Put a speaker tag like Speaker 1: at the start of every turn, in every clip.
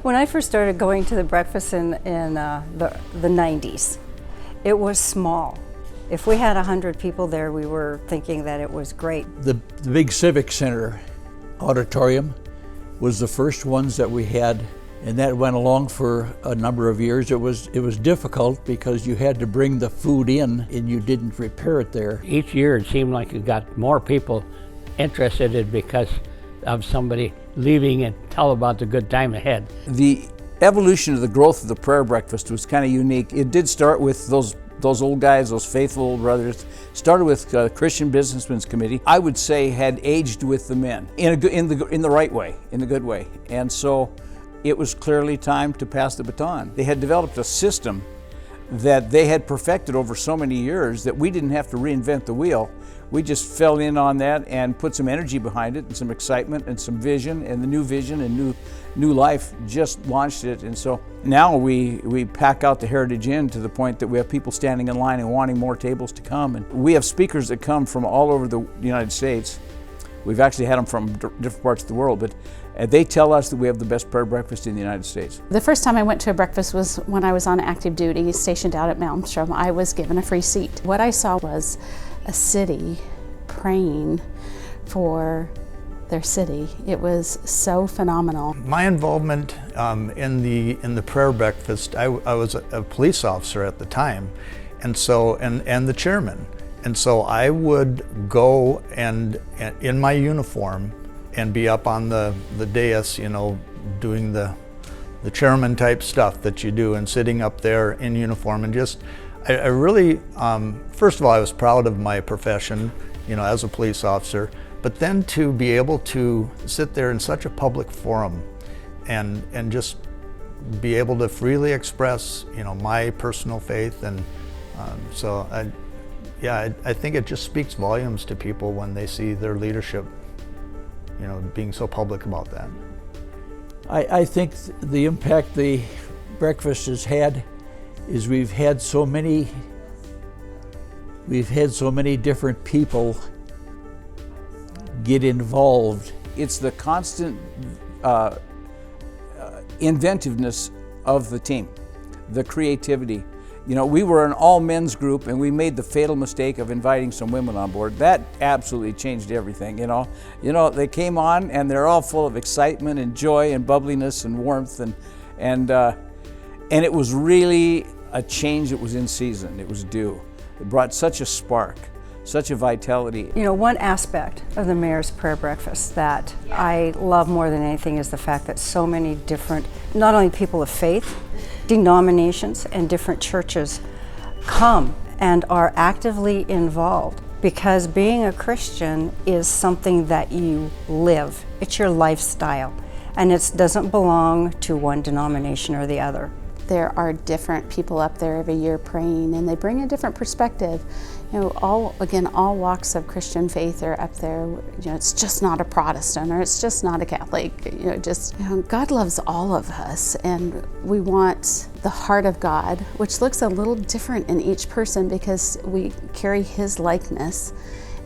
Speaker 1: When I first started going to the breakfast in the 90s, it was small. If we had 100 people there, we were thinking that it was great.
Speaker 2: The big Civic Center auditorium was the first ones that we had, and that went along for a number of years. It was difficult because you had to bring the food in and you didn't prepare it there.
Speaker 3: Each year it seemed like it got more people interested in because of somebody leaving and tell about the good time ahead.
Speaker 4: The evolution of the growth of the prayer breakfast was kind of unique. It did start with those old guys, those faithful old brothers. Started with Christian Businessmen's Committee. I would say had aged with the men in the right way, in the good way. And so it was clearly time to pass the baton. They had developed a system that they had perfected over so many years that we didn't have to reinvent the wheel. We just fell in on that and put some energy behind it and some excitement and some vision, and the new vision and new life just launched it. And so now we pack out the Heritage Inn to the point that we have people standing in line and wanting more tables to come. And we have speakers that come from all over the United States. We've actually had them from different parts of the world, but they tell us that we have the best prayer breakfast in the United States.
Speaker 5: The first time I went to a breakfast was when I was on active duty, stationed out at Malmstrom. I was given a free seat. What I saw was a city praying for their city. It was so phenomenal.
Speaker 6: My involvement in the prayer breakfast, I was a police officer at the time, and so and the chairman. And so I would go and in my uniform and be up on the dais, you know, doing the chairman type stuff that you do, and sitting up there in uniform, and just I really first of all, I was proud of my profession, you know, as a police officer, but then to be able to sit there in such a public forum and just be able to freely express, you know, my personal faith. And so I think it just speaks volumes to people when they see their leadership, you know, being so public about that.
Speaker 2: I think the impact the breakfast has had is we've had so many different people get involved.
Speaker 4: It's the constant inventiveness of the team, the creativity. You know, we were an all men's group and we made the fatal mistake of inviting some women on board. That absolutely changed everything, you know. They came on and they're all full of excitement and joy and bubbliness and warmth, and it was really a change that was in season. It was due. It brought such a spark, such a vitality.
Speaker 1: You know, one aspect of the Mayor's Prayer Breakfast that I love more than anything is the fact that so many different, not only people of faith, denominations, and different churches come and are actively involved, because being a Christian is something that you live. It's your lifestyle, and it doesn't belong to one denomination or the other.
Speaker 5: There are different people up there every year praying, and they bring a different perspective. You know, all walks of Christian faith are up there. You know, it's just not a Protestant, or it's just not a Catholic. God loves all of us, and we want the heart of God, which looks a little different in each person because we carry His likeness.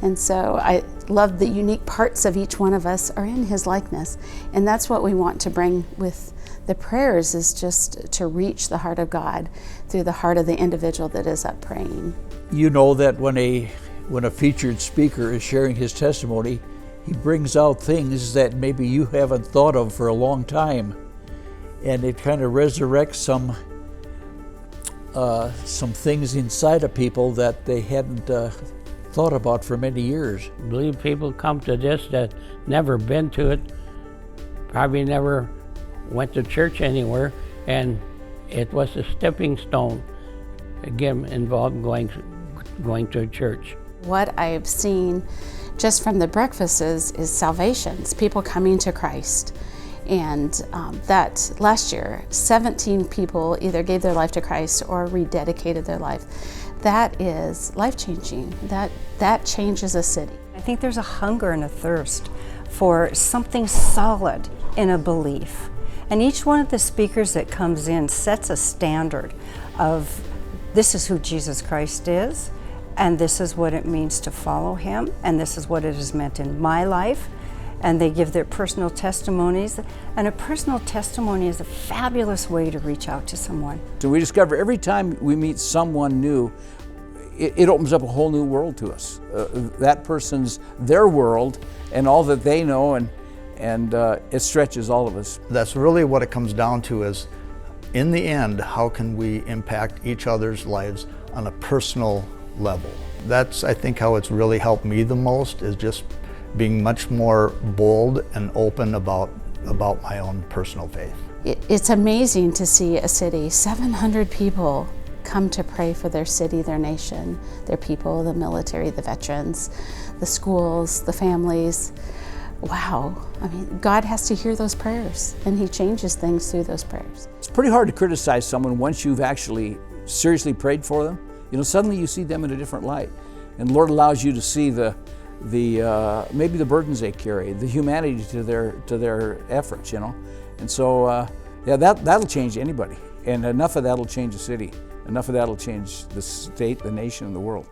Speaker 5: And so I love the unique parts of each one of us are in His likeness, and that's what we want to bring with the prayers, is just to reach the heart of God through the heart of the individual that is up praying.
Speaker 2: You know that when a featured speaker is sharing his testimony, he brings out things that maybe you haven't thought of for a long time, and it kind of resurrects some things inside of people that they hadn't thought about for many years.
Speaker 3: I believe people come to this that never been to it, probably never went to church anywhere, and it was a stepping stone, again, involved going to a church.
Speaker 5: What I've seen just from the breakfasts is salvations, people coming to Christ. And that last year, 17 people either gave their life to Christ or rededicated their life. That is life-changing. That changes a city.
Speaker 1: I think there's a hunger and a thirst for something solid in a belief. And each one of the speakers that comes in sets a standard of, this is who Jesus Christ is, and this is what it means to follow Him, and this is what it has meant in my life. and they give their personal testimonies. And a personal testimony is a fabulous way to reach out to someone.
Speaker 4: So we discover every time we meet someone new, it opens up a whole new world to us. That person's their world and all that they know, and it stretches all of us.
Speaker 6: That's really what it comes down to is, in the end, how can we impact each other's lives on a personal level? That's, I think, how it's really helped me the most, is just being much more bold and open about my own personal faith.
Speaker 5: It's amazing to see a city, 700 people come to pray for their city, their nation, their people, the military, the veterans, the schools, the families. Wow, I mean, God has to hear those prayers, and He changes things through those prayers.
Speaker 4: It's pretty hard to criticize someone once you've actually seriously prayed for them. You know, suddenly you see them in a different light, and the Lord allows you to see maybe the burdens they carry, the humanity to their efforts. You know, and so yeah, that'll change anybody, and enough of that'll change the city. Enough of that'll change the state, the nation, and the world.